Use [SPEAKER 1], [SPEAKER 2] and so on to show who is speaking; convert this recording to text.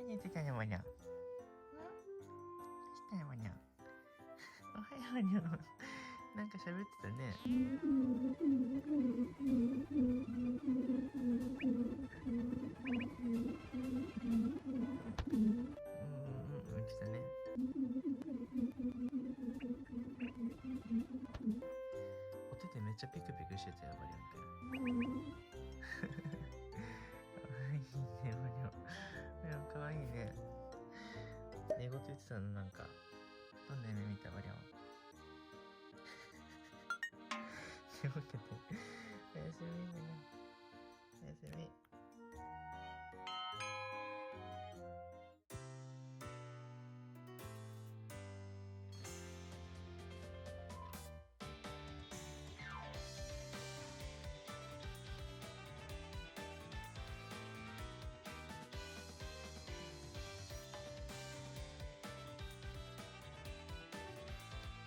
[SPEAKER 1] 何言ってたのわにゃ。どうしたのわにゃ。おはようにゃ。なんか喋ってたね。言ってたね。お手でめっちゃピクピクしてたよ、バリアンくん。かわいいね、バリアン。かわいいね。寝言言ってたの、なんか。どんな夢見た、バリアン。寝ぼけて。おやすみ、バリアン。おやすみ。